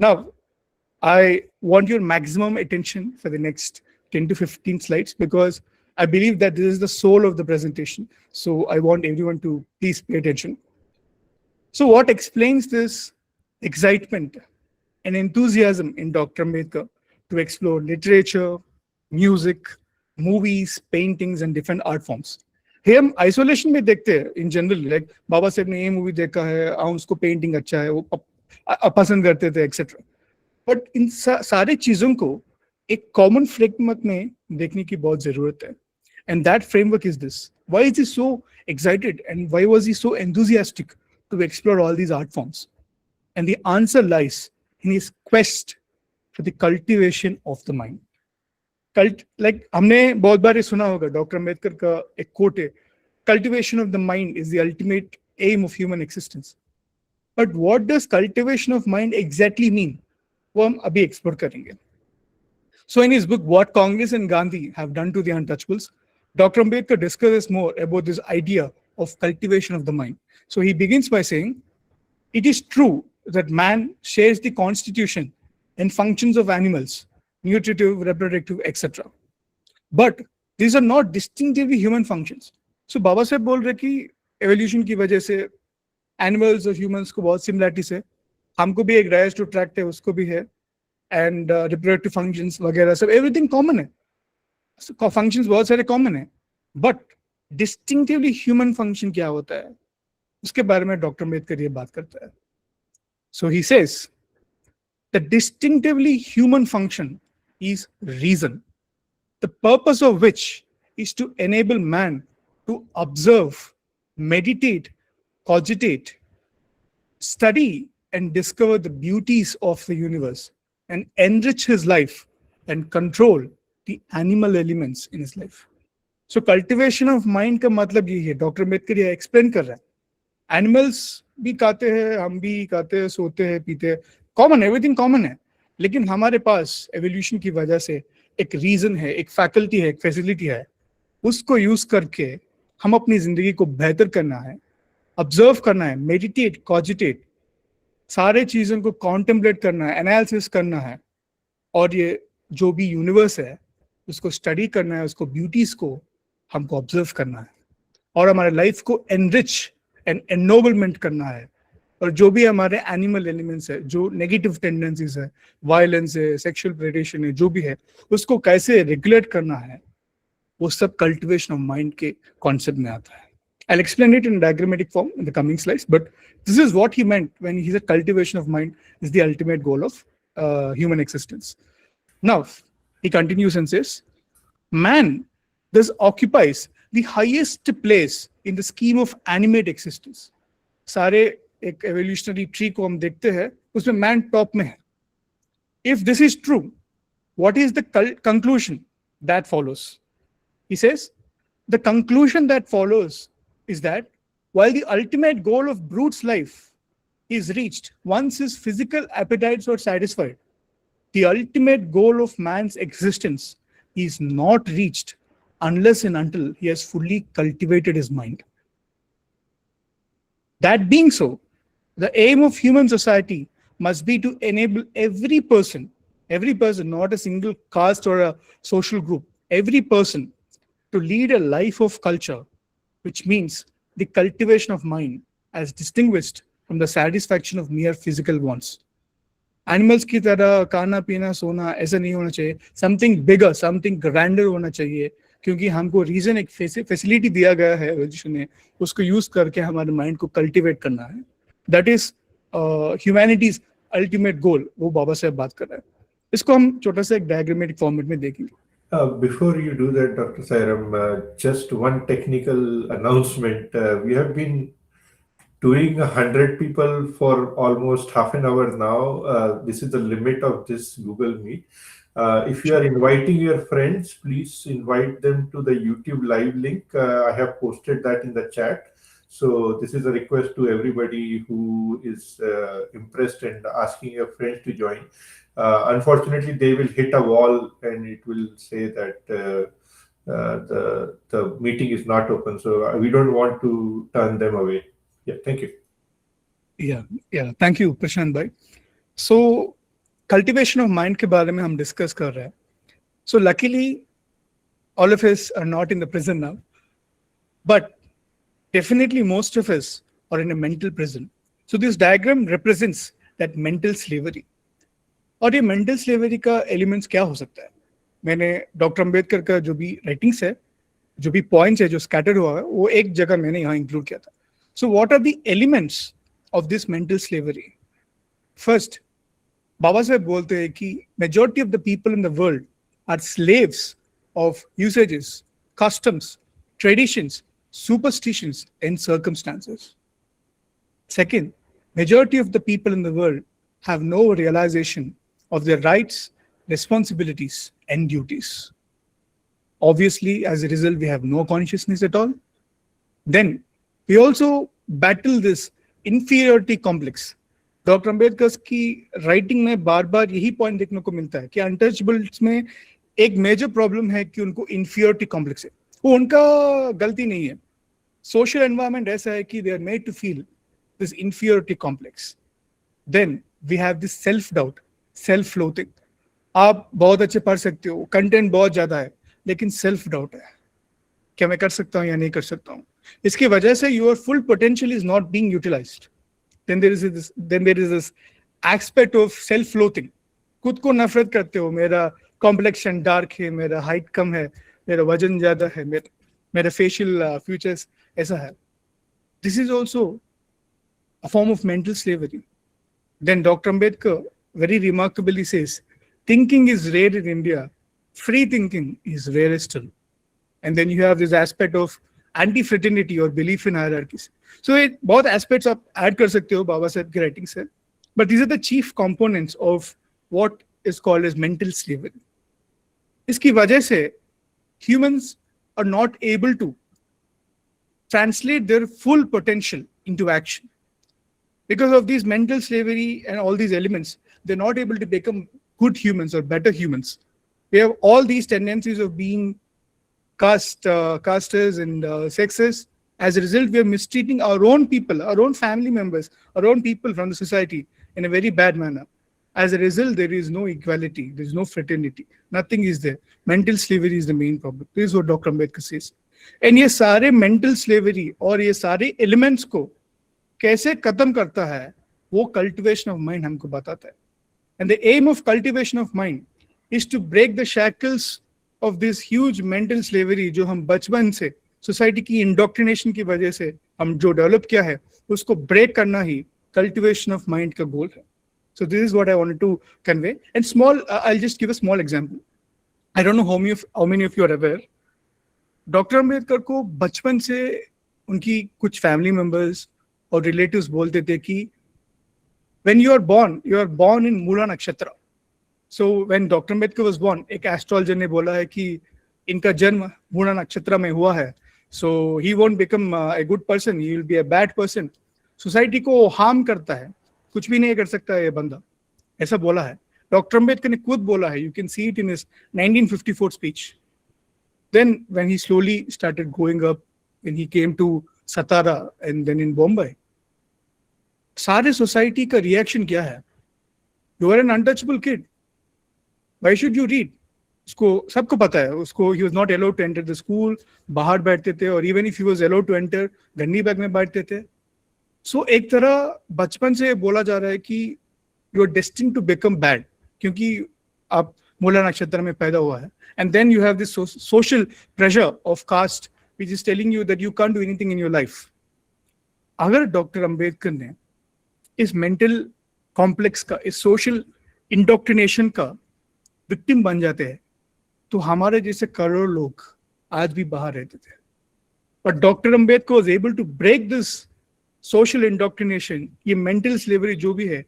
Now, I want your maximum attention for the next 10 to 15 slides because I believe that this is the soul of the presentation. So I want everyone to please pay attention. So what explains this excitement and enthusiasm in Dr. Ambedkar to explore literature, music, movies, paintings, and different art forms? हे हम isolation में देखते हैं in general, like बाबा साहब ने ये movie देखा है, उसको पेंटिंग अच्छा है, वो पसंद करते थे एक्सेट्रा. बट इन सारे चीजों को एक कॉमन फ्रेमवर्क में देखने की बहुत जरूरत है. And that framework is this. Why is he so excited and why was he so enthusiastic to explore all these art forms? And the answer lies in his quest for the cultivation of the mind. Like हमने बहुत बार ये सुना होगा, doctor Ambedkar का एक coat है, cultivation of the mind is the ultimate aim of human existence. But what does cultivation of mind exactly mean, वो हम अभी एक्सप्लोर करेंगे. So in his book, What Congress and Gandhi Have Done to the Untouchables, Dr. Ambedkar discusses more about this idea of cultivation of the mind. So he begins by saying, it is true that man shares the constitution and functions of animals, nutritive, reproductive, etc. But these are not distinctively human functions. So Baba Saheb बोल रहे कि evolution की वजह से animals और humans को बहुत similarities है. हमको भी एक rise to tract है, उसको भी है. एंड रिप्रोडक्टिव फंक्शंस वगैरह सब एवरीथिंग कॉमन है, फंक्शंस बहुत सारे कॉमन है. बट डिस्टिंक्टिवली ह्यूमन फंक्शन क्या होता है, उसके बारे में डॉक्टर अम्बेडकर ये बात करता है. So he says the distinctively human function is reason, the purpose of which is to enable man to observe, meditate, cogitate, study and discover the beauties of the universe and enrich his life and control the animal elements in his life. So cultivation of mind का मतलब ये है, doctor Ambedkar ये explain कर रहा है. Animals भी खाते हैं, हम भी खाते हैं, सोते हैं, पीते हैं, कॉमन, एवरीथिंग कॉमन है. लेकिन हमारे पास एवोल्यूशन की वजह से एक रीजन है, एक फैकल्टी है, एक फैसिलिटी है, उसको यूज करके हम अपनी जिंदगी को बेहतर करना है, ऑब्जर्व करना है, मेडिटेट, कॉजिटेट, सारे चीजों को कॉन्टेम्पलेट करना है, एनालिसिस करना है, और ये जो भी यूनिवर्स है उसको स्टडी करना है, उसको ब्यूटीज को हमको ऑब्जर्व करना है, और हमारे लाइफ को एनरिच एंड एनोबलमेंट करना है. और जो भी हमारे एनिमल एलिमेंट्स है, जो नेगेटिव टेंडेंसीज है, वायलेंस है, सेक्सुअल प्रेडेशन है, जो भी है, उसको कैसे रेगुलेट करना है, वो सब कल्टिवेशन ऑफ माइंड के कॉन्सेप्ट में आता है. I'll explain it in diagrammatic form in the coming slides, but this is what he meant when he said cultivation of mind is the ultimate goal of human existence. Now, he continues and says, man thus occupies the highest place in the scheme of animate existence. सारे एक evolutionary tree को हम देखते हैं, उसमें man top में है. If this is true, what is the conclusion that follows? He says, the conclusion that follows is that while the ultimate goal of brute's life is reached once his physical appetites are satisfied, the ultimate goal of man's existence is not reached unless and until he has fully cultivated his mind. That being so, the aim of human society must be to enable every person, not a single caste or a social group, every person to lead a life of culture, which means the cultivation of mind as distinguished from the satisfaction of mere physical wants. Animals की तरह खाना पीना सोना ऐसा नहीं होना चाहिए, something bigger, something grander होना चाहिए, क्योंकि हमको रीजन एक फैसिलिटी दिया गया है एवोल्यूशन ने, उसको यूज करके हमारे माइंड को कल्टिवेट करना है. That is humanities ultimate goal, वो बाबा साहब बात कर रहे हैं. इसको हम छोटा सा एक डायग्रामेटिक फॉर्मेट में देखेंगे. Before you do that, Dr. Sairam, just one technical announcement. We have been doing 100 people for almost half an hour now. This is the limit of this Google Meet. If you are inviting your friends, please invite them to the YouTube live link. I have posted that in the chat. So this is a request to everybody who is impressed and asking your friends to join. Unfortunately, they will hit a wall and it will say that the meeting is not open. So we don't want to turn them away. Yeah, thank you. Yeah, thank you, Prashant bhai. So cultivation of mind के बारे में हम discuss कर रहे हैं. So luckily all of us are not in the prison now, but definitely most of us are in a mental prison. So this diagram represents that mental slavery. और ये mental slavery का elements क्या हो सकता है? मैंने doctor Ambedkar का जो भी राइटिंग्स है, जो भी पॉइंट्स है जो स्कैटर्ड हुआ है, वो एक जगह मैंने यहाँ इंक्लूड किया था. So what are the elements of this mental slavery? First, Baba Saheb बोलते हैं कि majority of the people in the world are slaves of usages, customs, traditions, superstitions, and circumstances. Second, majority of the people in the world have no realization of their rights, responsibilities, and duties. Obviously, as a result, we have no consciousness at all. Then, we also battle this inferiority complex. Doctor Ambedkar की writing में बार बार यही point देखने को मिलता है कि untouchables में एक मेजर प्रॉब्लम है कि उनको इंफीरियरिटी कॉम्प्लेक्स है. वो उनका गलती नहीं है. सोशल एनवायरनमेंट ऐसा है कि they are made to feel this inferiority complex. Then we have this self doubt, self loathing. आप बहुत अच्छे पढ़ सकते हो, कंटेंट बहुत ज्यादा है, लेकिन सेल्फ डाउट है, क्या मैं कर सकता हूँ या नहीं कर सकता हूँ. इसकी वजह से your full potential is not being utilised. Then there is this aspect of self loathing. खुद को नफरत करते हो, मेरा कॉम्प्लेक्शन डार्क है, मेरा हाइट कम है, मेरा वजन ज्यादा है, मेरा फेशियल फीचर्स ऐसा है. This is also a form of mental slavery. Then doctor Ambedkar very remarkably says, thinking is rare in India, free thinking is rare still. And then you have this aspect of anti-fraternity or belief in hierarchies. So it both aspects आप add कर सकते हो बाबा साहब के writing से. But these are the chief components of what is called as mental slavery. इसकी वजह से humans are not able to translate their full potential into action. Because of these mental slavery and all these elements, they're not able to become good humans or better humans. We have all these tendencies of being casters and sexist. As a result, we are mistreating our own people, our own family members, our own people from the society in a very bad manner. As a result, there is no equality, there is no fraternity, nothing is there. Mental slavery is the main problem. This is what Dr. Ambedkar says. And ये सारे mental slavery और ये सारे elements को कैसे खत्म करता है, वो cultivation of mind हमको बताता है. And the aim of cultivation of mind is to break the shackles of this huge mental slavery जो हम बचपन से सोसाइटी की इंडोक्ट्रिनेशन की वजह से हम जो डेवलप किया है, उसको ब्रेक करना ही cultivation of mind का गोल है. So this is what I wanted to convey. And small, I'll just give a small example. I don't know how many of you are aware. Doctor Ambedkar को बचपन से उनकी कुछ फैमिली मेंबर्स और relatives बोलते थे कि when you are born in मूला नक्षत्र. So when Dr. Ambedkar was born, एक एस्ट्रोलॉजर ने बोला है कि इनका जन्म मूला नक्षत्र में हुआ है. So he won't become a good person, he will be a bad person. Society को हार्म करता है, कुछ भी नहीं कर सकता है ये बंदा, ऐसा बोला है. डॉक्टर अम्बेडकर ने खुद बोला है. You can see it in his 1954 speech. Then when he slowly started growing up, when he came to Satara and then in Bombay, सारे सोसाइटी का रिएक्शन क्या है? You are an untouchable kid. Why should you read? उसको सबको पता है. उसको he was not allowed to enter the school. बाहर बैठते थे, और even if he was allowed to enter, gunny bag में बैठते थे. So एक तरह बचपन से बोला जा रहा है कि you are destined to become bad, क्योंकि आप मूला नक्षत्र में पैदा हुआ है. And then you have this social pressure of caste which is telling you that you can't do anything in your life. अगर डॉक्टर अंबेडकर ने इस मेंटल कॉम्प्लेक्स का, इस सोशल इंडोक्ट्रिनेशन का विक्टिम बन जाते हैं, तो हमारे जैसे करोड़ लोग आज भी बाहर रहते थे. But doctor Ambedkar was able to break this social indoctrination. ये मेंटल स्लेवरी जो भी है,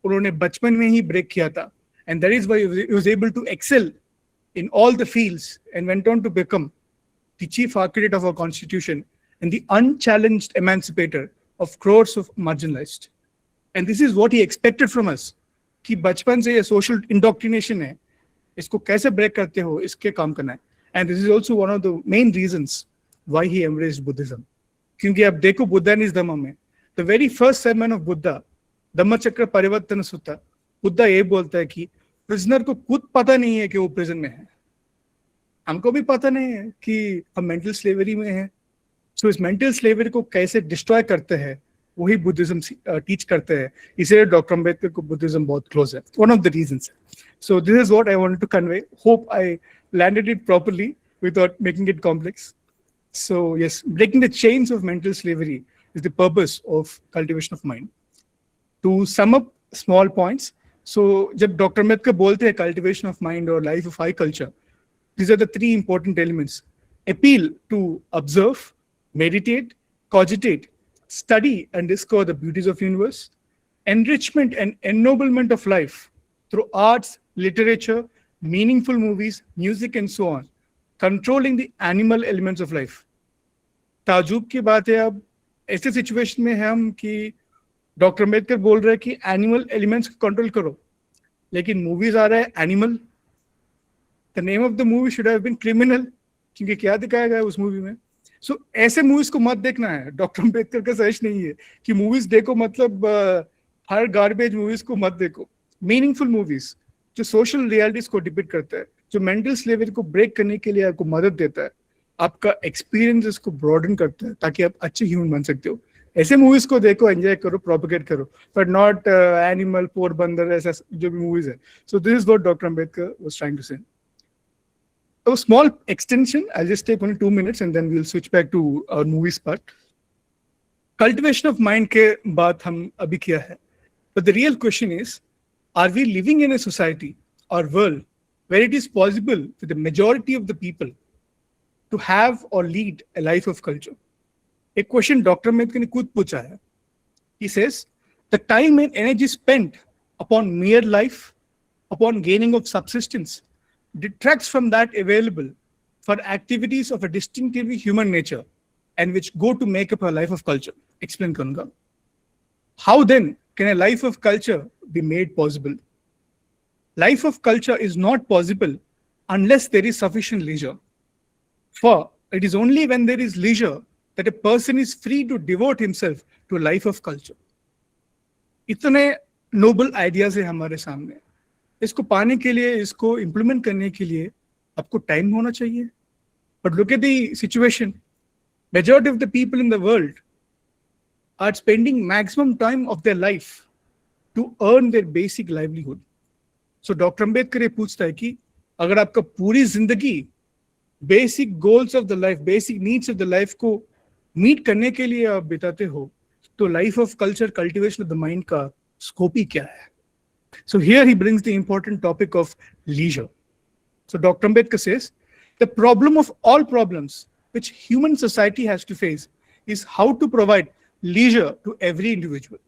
उन्होंने बचपन में ही ब्रेक किया था. And that is why he was able to excel in all the fields and went on to become the chief architect of our constitution and the unchallenged emancipator of crores of marginalized. And this is what he expected from us, कि बचपन से ये social indoctrination है, इसको कैसे break करते हो, इसके काम करना है. And this is also one of the main reasons why he embraced Buddhism. क्योंकि आप देखो बुद्धा ने इस धम्म में, the very first sermon of Buddha, Dhammachakra परिवर्तन सुत्ता, मुद्दा ये बोलता है कि प्रिजनर को खुद पता नहीं है कि वो प्रिजन में है, हमको भी पता नहीं है कि हम मेंटल स्लेवरी में हैं। सो इस मेंटल स्लेवरी को कैसे डिस्ट्रॉय करते हैं वही बुद्धिज्म टीच करते हैं, इसलिए डॉक्टर अम्बेडकर को बुद्धिज्म बहुत क्लोज है, one of the reasons. So this is what I wanted to convey, hope I landed it properly without making it complex. So yes, breaking the chains of mental slavery is the purpose of cultivation of mind. To sum up small points, so जब doctor Ambedkar बोलते हैं cultivation of mind or life of high culture, these are the three important elements: appeal to observe, meditate, cogitate, study and discover the beauties of universe, enrichment and ennoblement of life through arts, literature, meaningful movies, music and so on, controlling the animal elements of life. ताजुब की बात है, अब ऐसे situation में है हम कि डॉक्टर अम्बेडकर बोल रहे हैं कि एनिमल एलिमेंट्स को कंट्रोल करो, लेकिन मूवीज आ रहा है Animal. The name of the movie should have been criminal, क्योंकि क्या दिखाया गया है उस मूवी में. सो ऐसे मूवीज को मत देखना है. डॉक्टर अम्बेडकर का सजेशन नहीं है कि मूवीज देखो, मतलब हर गार्बेज मूवीज को मत देखो. मीनिंगफुल मूवीज जो सोशल रियलिटीज को डिपिक्ट करता है, जो मेंटल स्लेवरी को ब्रेक करने के लिए आपको मदद देता है, आपका एक्सपीरियंस को ब्रॉडन करता है ताकि आप अच्छे ह्यूमन बन सकते हो. ऐसे मूवीज को देखो, एंजॉय करो, प्रोपेगेट करो, बट नॉट एनिमल, पोरबंदर, ऐसा जो भी मूवीज है. So this is what doctor Ambedkar was trying to say. A small extension, I'll just take only 2 minutes and then we'll switch back to our movies part. Cultivation of mind के बात हम अभी किया है, but the real question is, are we living in a society or world where it is possible for the majority of the people to have or lead a life of culture? एक question doctor Ambedkar ने खुद पूछा है. He says, the time and energy spent upon mere life, upon gaining of subsistence, detracts from that available for activities of a distinctively human nature and which go to make up a life of culture. Explain करूंगा. How then can a life of culture be made possible? Life of culture is not possible unless there is sufficient leisure. For it is only when there is leisure that a person is free to devote himself to a life of culture. इतने Nobel ideas है हमारे सामने. इसको पाने के लिए, इसको implement करने के लिए आपको टाइम होना चाहिए. But look at the situation, majority of the people in the world are spending maximum time of their life to earn their basic livelihood. So doctor Ambedkar ये पूछता है कि अगर आपका पूरी जिंदगी basic goals of the life, basic needs of the life को meet करने के लिए आप बिताते हो, तो life of culture, cultivation of the mind का स्कोप ही क्या है? So here he brings the important topic of leisure. So Dr. Ambedkar says, the problem of all problems which human society has to face is how to provide leisure to every individual.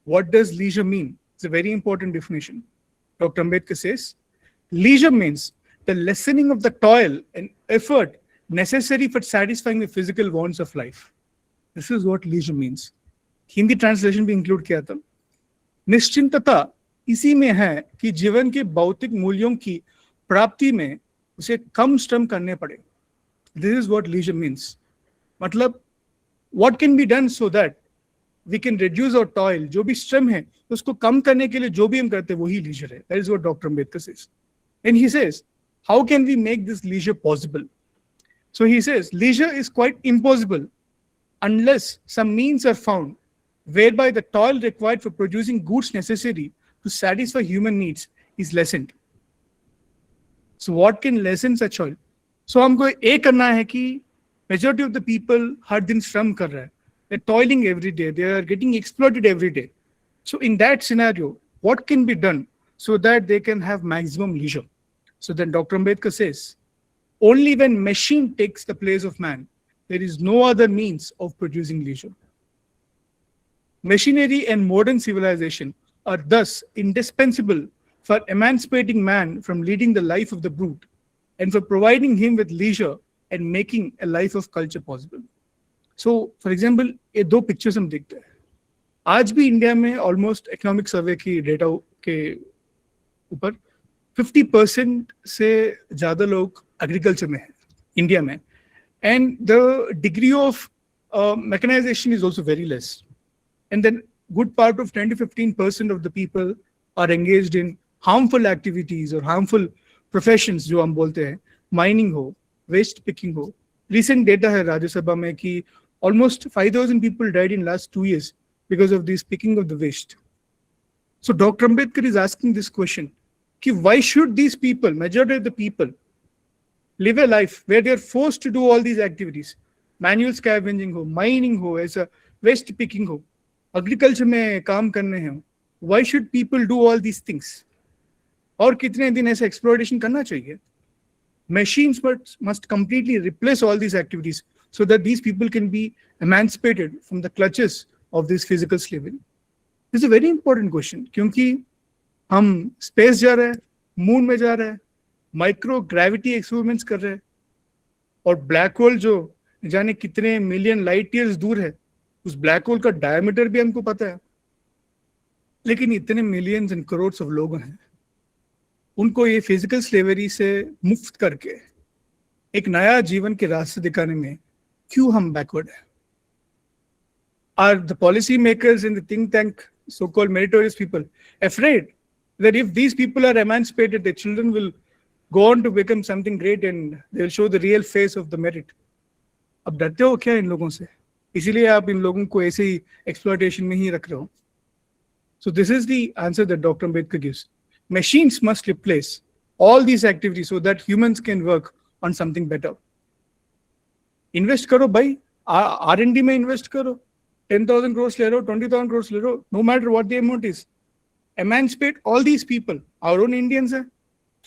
What does leisure mean? It's a very important definition. Dr. Ambedkar says, leisure means the lessening of the toil and effort necessary for satisfying the physical wants of life. This is what leisure means. Hindi translation भी include किया था. निश्चिंतता इसी में है कि जीवन के भौतिक मूल्यों की प्राप्ति में उसे कम श्रम करने पड़े. This is what leisure means. मतलब what can be done so that we can reduce our toil. जो भी श्रम है उसको कम करने के लिए जो भी हम करते हैं वही लीजर है. That is what doctor Ambedkar says. And he says, how can we make this leisure possible? So he says, leisure is quite impossible unless some means are found whereby the toil required for producing goods necessary to satisfy human needs is lessened. So what can lessen such toil? So हमको ये करना है कि majority of the people हर दिन श्रम कर रहे हैं. They're toiling every day. They are getting exploited every day. So in that scenario, what can be done so that they can have maximum leisure? So then Dr. Ambedkar says, only when machine takes the place of man, there is no other means of producing leisure. Machinery and modern civilization are thus indispensable for emancipating man from leading the life of the brute and for providing him with leisure and making a life of culture possible. So, for example, ये दो pictures हम देखते हैं. आज भी India में almost economic survey की data के ऊपर 50% से ज़्यादा लोग एग्रीकल्चर में हैं इंडिया में. And the degree of mechanization is also very less. And then good part of 10 to 15% of the people are engaged in harmful activities or harmful professions जो हम बोलते हैं, mining हो, waste picking हो. Recent data है राज्यसभा में कि almost 5,000 people died in last 2 years because of this picking of the waste. So Dr. Ambedkar is asking this question, कि why should these people, majority of the people, live a life where they are forced to do all these activities? Manual scavenging हो, mining हो, ऐसा waste picking हो, agriculture में काम करने हैं. Why should people do all these things? और कितने दिन ऐसा exploitation करना चाहिए? Machines must completely replace all these activities so that these people can be emancipated from the clutches of this physical slavery. This is a very important question क्योंकि हम space जा रहे हैं, मून में जा रहे हैं, माइक्रो ग्रेविटी एक्सपेरिमेंट्स कर रहे हैं, और ब्लैक होल जो जाने कितने मिलियन लाइट ईयर्स दूर है, उस ब्लैक होल का डायमीटर भी हमको पता है, लेकिन इतने मिलियंस एंड करोड्स ऑफ लोग हैं, उनको ये फिजिकल स्लेवरी से मुक्त करके एक नया जीवन के रास्ते दिखाने में क्यों हम बैकवर्ड हैं? Are the policy makers in the think tank, so-called meritorious people, afraid that if these people are emancipated, their children will go on to become something great and they'll show the real face of the merit? अब डरते हो क्या इन लोगों से? इसीलिए आप इन लोगों को ऐसे ही एक्सप्लॉयटेशन में ही रख रहे हो. So this is the answer that Dr. Ambedkar gives. Machines must replace all these activities so that humans can work on something better. Invest करो भाई, R&D में invest करो. 10,000 crores ले लो, 20,000 crores ले लो, no matter what the amount is. Emancipate all these people. Our own Indians है,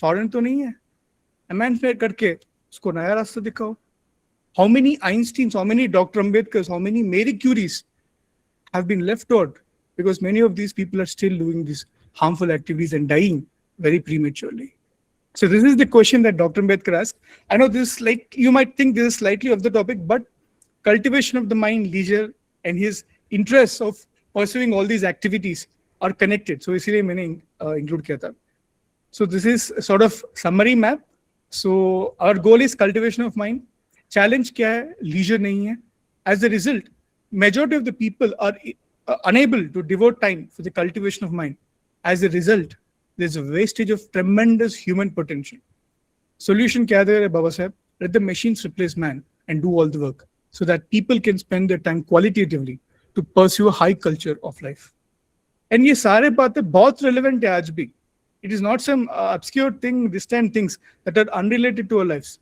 foreign तो नहीं है. Emancipate करके उसको नया रास्ता दिखाओ. How many Einsteins, how many Dr. Ambedkars, how many Marie Curies have been left out because many of these people are still doing these harmful activities and dying very prematurely. So this is the question that Dr. Ambedkar asked. I know this is like, you might think this is slightly off the topic, but cultivation of the mind, leisure, and his interests of pursuing all these activities are connected. So इसलिए मैंने include किया था. So this is a sort of summary map. So our goal is cultivation of mind. Challenge क्या है? Leisure नहीं है. As a result, majority of the people are unable to devote time for the cultivation of mind. As a result, there's a wastage of tremendous human potential. Solution क्या है बाबा साहब? Let the machines replace man and do all the work so that people can spend their time qualitatively to pursue a high culture of life. And ये सारे बातें बहुत relevant है आज भी. It is not some obscure thing, distant things that are unrelated to our lives.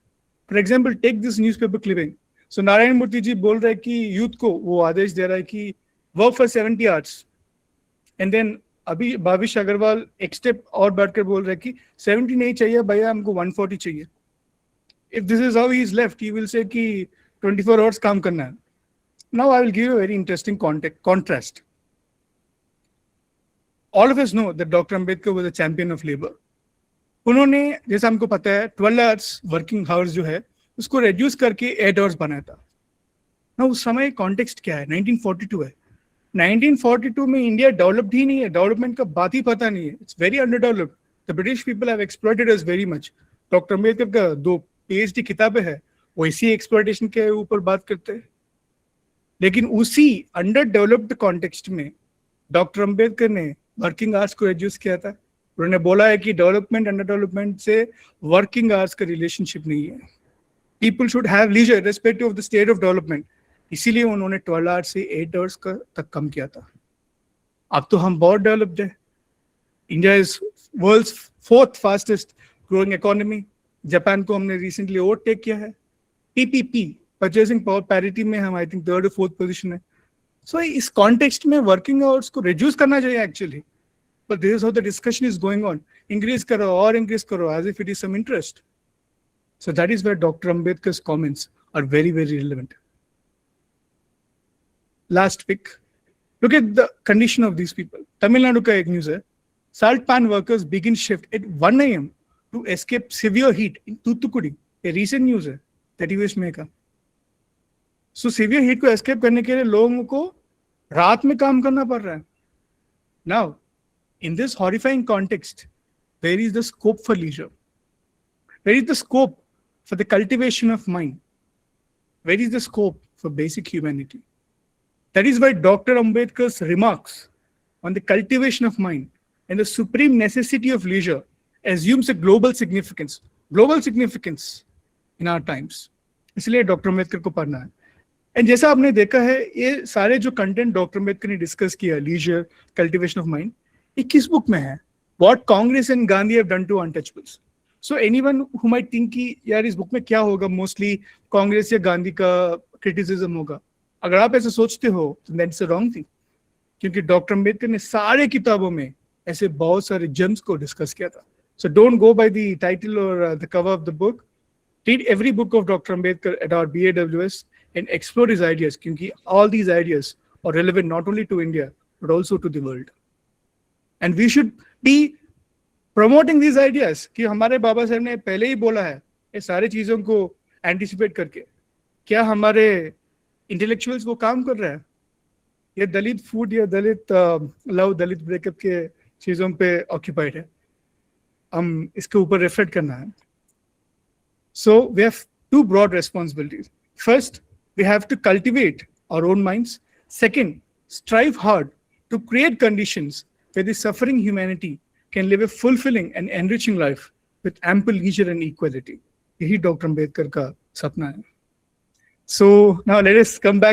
For example, take this newspaper clipping. So Narayan मूर्ति जी बोल रहे हैं कि यूथ को वो आदेश दे रहा है कि work for 70 hours. And then अभी भाविश अग्रवाल एक स्टेप और बढ़कर बोल रहे हैं कि 70 नहीं चाहिए भैया, हमको 140 चाहिए. If this is how he is left, he will say कि 24 hours काम करना है. Now I will give you a very interesting contrast. All of us know that Dr. Ambedkar was a champion of labor. उन्होंने जैसा हमको पता है 12 hours working hours जो है उसको reduce करके 8 hours बनाया था. Now उस समय कॉन्टेक्स्ट क्या है? 1942 है. 1942 में इंडिया डेवलप्ड ही नहीं है, डेवलपमेंट का बात ही पता नहीं है. It's very अंडरडेवलप्ड. The British people have exploited us very much. Doctor Ambedkar का 2 PhD किताबें हैं, वो इसी एक्सप्लॉइटेशन के ऊपर बात करते हैं. लेकिन उसी अंडर डेवलप्ड कॉन्टेक्स्ट में डॉक्टर अम्बेडकर ने वर्किंग आवर्स को रिड्यूस किया था. उन्होंने बोला है कि डेवलपमेंट अंडर डेवलपमेंट से वर्किंग आवर्स का रिलेशनशिप नहीं है. People should have leisure respective of the state of development. इसीलिए उन्होंने 12 आवर्स से 8 आवर्स का तक कम किया था. अब तो हम बहुत डेवलप्ड है. India is world's 4th fastest growing economy. Japan को हमने रिसेंटली ओवरटेक किया है. PPP परचेसिंग पावर पैरिटी में हम I think 3rd or 4th position है. सो इस कॉन्टेक्स्ट में वर्किंग आवर्स को रिड्यूस करना चाहिए actually, but this is how the discussion is going on. Increase करो और इंक्रीज करो as if it is some interest. So that is where doctor Ambedkar's comments are very very relevant. Last pick. Look at the condition of these people. Tamil Nadu का एक news है. Salt pan workers begin shift at 1 a.m. to escape severe heat in Toothukudi. A recent news है 31 मई का. So severe heat को escape करने के लिए लोगों को रात में काम करना पड़ रहा है. Now, in this horrifying context, where is the scope for leisure? Where is the scope for the cultivation of mind? Where is the scope for basic humanity? That is why Dr. Ambedkar's remarks on the cultivation of mind and the supreme necessity of leisure assumes a global significance in our times. इसलिए doctor Ambedkar को पढ़ना है. And जैसा आपने देखा है, ये सारे जो कंटेंट डॉक्टर अम्बेडकर ने डिस्कस किया, लीजर, कल्टिवेशन ऑफ माइंड, ये किस बुक में है? What Congress and Gandhi have done to untouchables. So anyone who might think कि यार इस बुक में क्या होगा, मोस्टली कांग्रेस या गांधी का क्रिटिसिज्म होगा, अगर आप ऐसे सोचते हो तो दैट्स अ रॉन्ग थिंग, क्योंकि डॉक्टर अम्बेडकर ने सारे किताबों में ऐसे बहुत सारे जेम्स को डिस्कस किया था. So don't go by the title और the cover of the book. Read every book of Dr. Ambedkar at our BAWS and explore his ideas, क्योंकि all these ideas are relevant not only to India but also to the world. And we should be promoting these ideas कि हमारे बाबा साहब ने पहले ही बोला है ये सारी चीज़ों को anticipate करके. क्या हमारे intellectuals वो काम कर रहे हैं? ये दलित फूड या दलित लव, दलित ब्रेकअप के चीज़ों पे occupied है. हम इसके ऊपर रिफ्लेक्ट करना है. So we have two broad responsibilities. First, we have to cultivate our own minds. Second, strive hard to create conditions where the suffering humanity can live a fulfilling and enriching life with ample leisure and equality. यही doctor Ambedkar का सपना है. So now let us come back